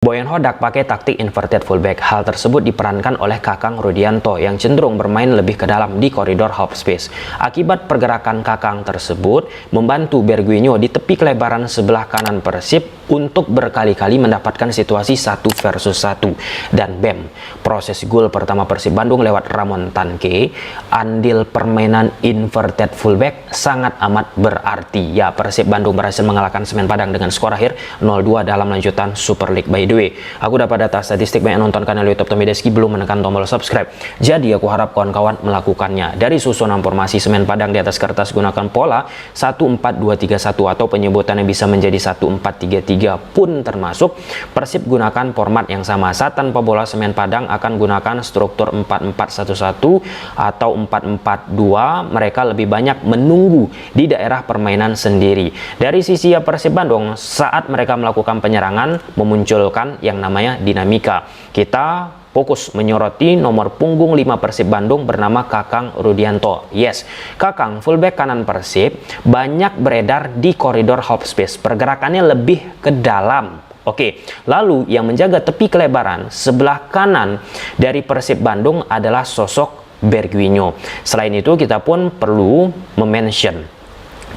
Boyan Hodak pakai taktik inverted fullback. Hal tersebut diperankan oleh Kakang Rudianto yang cenderung bermain lebih ke dalam di koridor half space. Akibat pergerakan Kakang tersebut membantu Bergwinho di tepi kelebaran sebelah kanan Persib untuk berkali-kali mendapatkan situasi 1 versus 1. Dan bam, proses gol pertama Persib Bandung lewat Ramon Tanque. Andil permainan inverted fullback sangat amat berarti. Ya, Persib Bandung berhasil mengalahkan Semen Padang dengan skor akhir 0-2 dalam lanjutan Super League. By the way, aku dapat data statistik banyak nonton kanal YouTube Tommy Deski belum menekan tombol subscribe. Jadi aku harap kawan-kawan melakukannya. Dari susunan formasi Semen Padang di atas kertas gunakan pola 1-4-2-3-1 atau penyebutannya bisa menjadi 1-4-3-3 pun termasuk. Persib gunakan format yang sama. Saat tanpa bola Semen Padang akan gunakan struktur 4-4-1-1 atau 4-4-2. Mereka lebih banyak menunggu di daerah permainan sendiri. Dari sisi Persib Bandung, saat mereka melakukan penyerangan memunculkan yang namanya dinamika. Kita fokus menyoroti nomor punggung 5 Persib Bandung bernama Kakang Rudianto. Yes, Kakang fullback kanan Persib banyak beredar di koridor half space. Pergerakannya lebih ke dalam. Oke, lalu yang menjaga tepi kelebaran sebelah kanan dari Persib Bandung adalah sosok Bergwinho. Selain itu kita pun perlu mention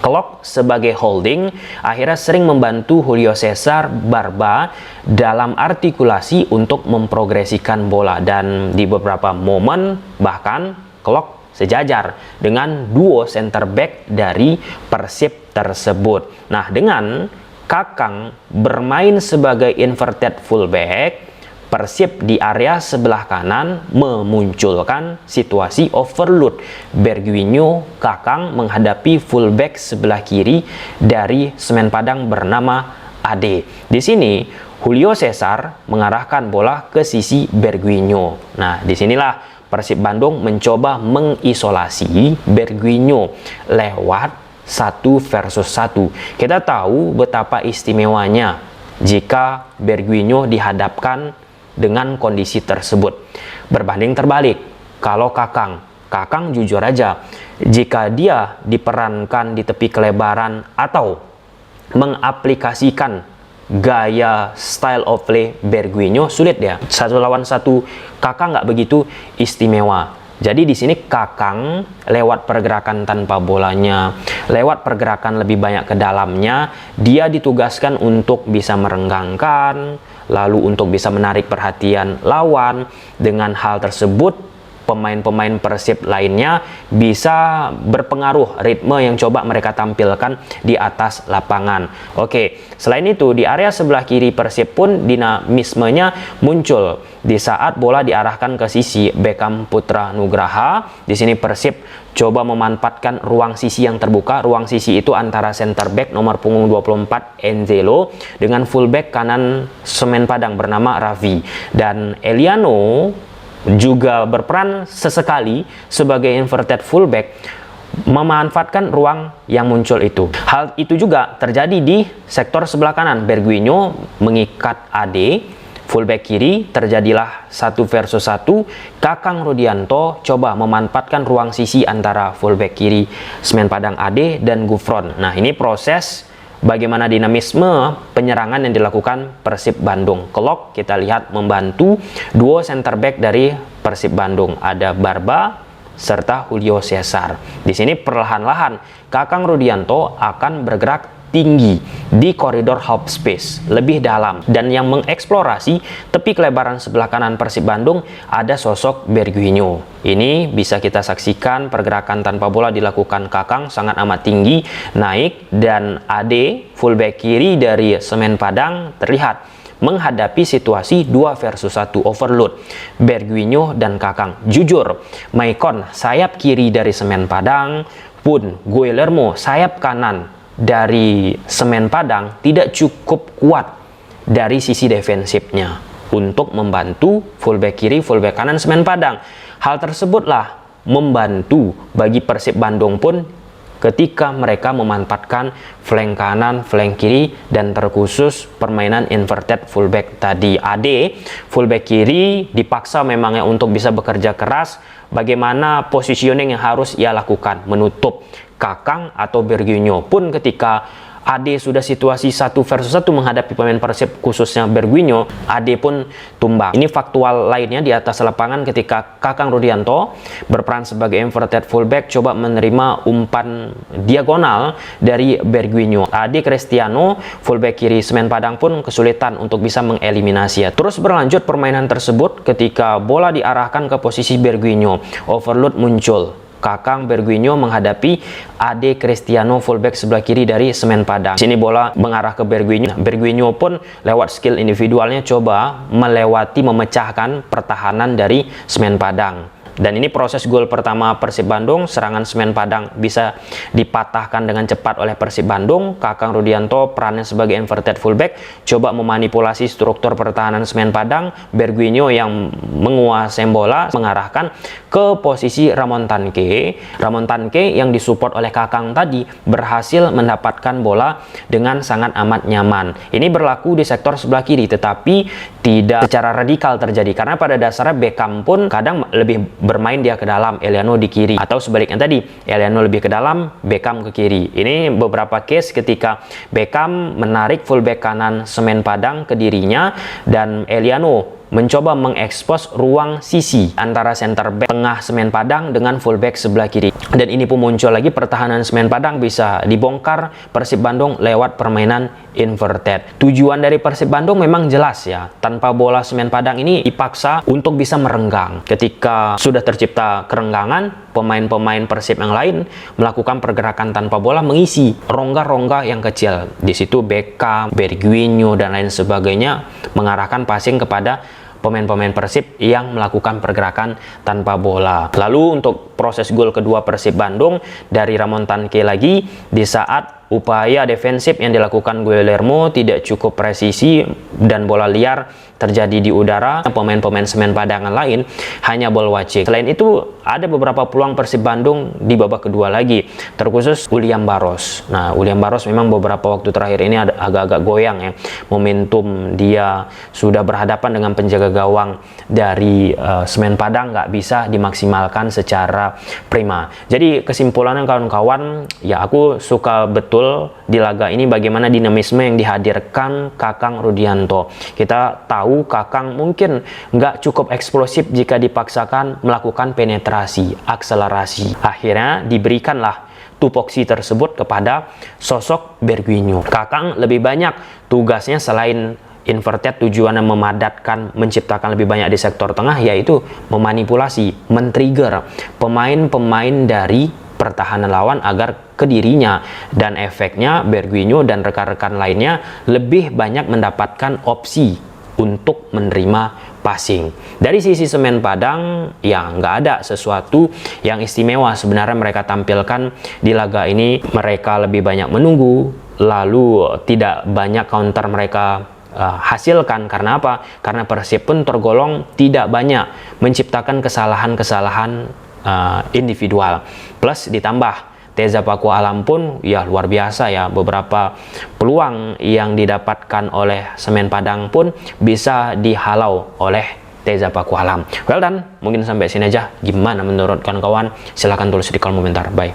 Klok sebagai holding akhirnya sering membantu Julio Cesar Barba dalam artikulasi untuk memprogresikan bola, dan di beberapa momen bahkan Klok sejajar dengan duo center back dari Persib tersebut. Nah, dengan Kakang bermain sebagai inverted fullback, Persib di area sebelah kanan memunculkan situasi overload. Bergwinho Kakang menghadapi fullback sebelah kiri dari Semen Padang bernama Ade. Di sini Julio Cesar mengarahkan bola ke sisi Bergwinho. Nah, disinilah Persib Bandung mencoba mengisolasi Bergwinho lewat 1 versus 1. Kita tahu betapa istimewanya jika Bergwinho dihadapkan dengan kondisi tersebut. Berbanding terbalik, kalau Kakang jujur aja, jika dia diperankan di tepi kelebaran atau mengaplikasikan gaya style of play Bergwinho, sulit ya. 1 lawan 1 Kakang nggak begitu istimewa. Jadi di sini Kakang lewat pergerakan tanpa bolanya, lewat pergerakan lebih banyak ke dalamnya, dia ditugaskan untuk bisa merenggangkan, lalu untuk bisa menarik perhatian lawan. Dengan hal tersebut pemain-pemain Persib lainnya bisa berpengaruh ritme yang coba mereka tampilkan di atas lapangan. Oke, selain itu di area sebelah kiri Persib pun dinamismenya muncul di saat bola diarahkan ke sisi Beckham Putra Nugraha. Di sini Persib coba memanfaatkan ruang sisi yang terbuka. Ruang sisi itu antara center back nomor punggung 24 Enzelo dengan fullback kanan Semen Padang bernama Ravi, dan Eliano juga berperan sesekali sebagai inverted fullback memanfaatkan ruang yang muncul itu. Hal itu juga terjadi di sektor sebelah kanan. Bergwinho mengikat Ade, fullback kiri, terjadilah 1 versus 1. Kakang Rudianto coba memanfaatkan ruang sisi antara fullback kiri Semen Padang Ade dan Gufron. Nah, ini proses bagaimana dinamisme penyerangan yang dilakukan Persib Bandung. Klok kita lihat membantu duo center back dari Persib Bandung, ada Barba serta Julio Cesar. Di sini perlahan-lahan Kakang Rudianto akan bergerak tinggi di koridor half space lebih dalam, dan yang mengeksplorasi tepi kelebaran sebelah kanan Persib Bandung ada sosok Bergwinho. Ini bisa kita saksikan pergerakan tanpa bola dilakukan Kakang sangat amat tinggi naik, dan Ade fullback kiri dari Semen Padang terlihat menghadapi situasi 2 versus 1 overload Bergwinho dan Kakang. Jujur, Maicon sayap kiri dari Semen Padang pun Guillermo sayap kanan dari Semen Padang tidak cukup kuat dari sisi defensifnya untuk membantu fullback kiri, fullback kanan Semen Padang. Hal tersebutlah membantu bagi Persib Bandung pun ketika mereka memanfaatkan flank kanan, flank kiri, dan terkhusus permainan inverted fullback tadi. Ade fullback kiri dipaksa memangnya untuk bisa bekerja keras. Bagaimana positioning yang harus ia lakukan? Menutup Kakang atau Bergwinho pun ketika Ade sudah situasi 1 versus 1 menghadapi pemain Persib khususnya Berguinho, Ade pun tumbang. Ini faktual lainnya di atas lapangan ketika Kakang Rudianto berperan sebagai inverted fullback coba menerima umpan diagonal dari Berguinho. Ade Cristiano, fullback kiri Semen Padang pun kesulitan untuk bisa mengeliminasi. Terus berlanjut permainan tersebut ketika bola diarahkan ke posisi Berguinho, overload muncul. Kakang Berguinho menghadapi Ade Cristiano, fullback sebelah kiri dari Semen Padang. Sini bola mengarah ke Berguinho. Berguinho pun lewat skill individualnya coba memecahkan pertahanan dari Semen Padang. Dan ini proses gol pertama Persib Bandung. Serangan Semen Padang bisa dipatahkan dengan cepat oleh Persib Bandung. Kakang Rudianto perannya sebagai inverted fullback coba memanipulasi struktur pertahanan Semen Padang. Berguinho yang menguasai bola mengarahkan ke posisi Ramon Tanque. Ramon Tanque yang disupport oleh Kakang tadi berhasil mendapatkan bola dengan sangat amat nyaman. Ini berlaku di sektor sebelah kiri, tetapi tidak secara radikal terjadi karena pada dasarnya Beckham pun kadang lebih bermain dia ke dalam, Eliano di kiri, atau sebaliknya tadi, Eliano lebih ke dalam, Beckham ke kiri. Ini beberapa case ketika Beckham menarik fullback kanan Semen Padang ke dirinya dan Eliano mencoba mengekspos ruang sisi antara center back tengah Semen Padang dengan fullback sebelah kiri. Dan ini pun muncul lagi pertahanan Semen Padang bisa dibongkar Persib Bandung lewat permainan inverted. Tujuan dari Persib Bandung memang jelas ya. Tanpa bola Semen Padang ini dipaksa untuk bisa merenggang. Ketika sudah tercipta kerenggangan, pemain-pemain Persib yang lain melakukan pergerakan tanpa bola mengisi rongga-rongga yang kecil. Di situ Beckham, Berguinho dan lain sebagainya mengarahkan passing kepada pemain-pemain Persib yang melakukan pergerakan tanpa bola. Lalu untuk proses gol kedua Persib Bandung dari Ramon Tanque lagi di saat upaya defensif yang dilakukan Guillermo tidak cukup presisi dan bola liar terjadi di udara. Pemain-pemain Semen Padang lain hanya ball watching. Selain itu ada beberapa peluang Persib Bandung di babak kedua lagi, terkhusus William Barros. Nah, William Barros memang beberapa waktu terakhir ini agak-agak goyang ya. Momentum dia sudah berhadapan dengan penjaga gawang dari Semen Padang nggak bisa dimaksimalkan secara prima. Jadi kesimpulannya kawan-kawan, ya aku suka betul di laga ini bagaimana dinamisme yang dihadirkan Kakang Rudianto. Kita tahu Kakang mungkin nggak cukup eksplosif jika dipaksakan melakukan penetrasi, akselerasi. Akhirnya diberikanlah tupoksi tersebut kepada sosok Berguinho. Kakang lebih banyak tugasnya selain inverted tujuannya memadatkan, menciptakan lebih banyak di sektor tengah, yaitu memanipulasi, men-trigger pemain-pemain dari pertahanan lawan agar ke dirinya, dan efeknya Berguinho dan rekan-rekan lainnya lebih banyak mendapatkan opsi untuk menerima passing. Dari sisi Semen Padang ya nggak ada sesuatu yang istimewa sebenarnya mereka tampilkan di laga ini. Mereka lebih banyak menunggu, lalu tidak banyak counter mereka hasilkan. Karena apa? Karena Persib pun tergolong tidak banyak menciptakan kesalahan-kesalahan individual. Plus ditambah Teza Paku Alam pun ya luar biasa ya, beberapa peluang yang didapatkan oleh Semen Padang pun bisa dihalau oleh Teza Paku Alam. Well done, mungkin sampai sini aja. Gimana menurut kawan-kawan? Silahkan tulis di kolom komentar. Bye.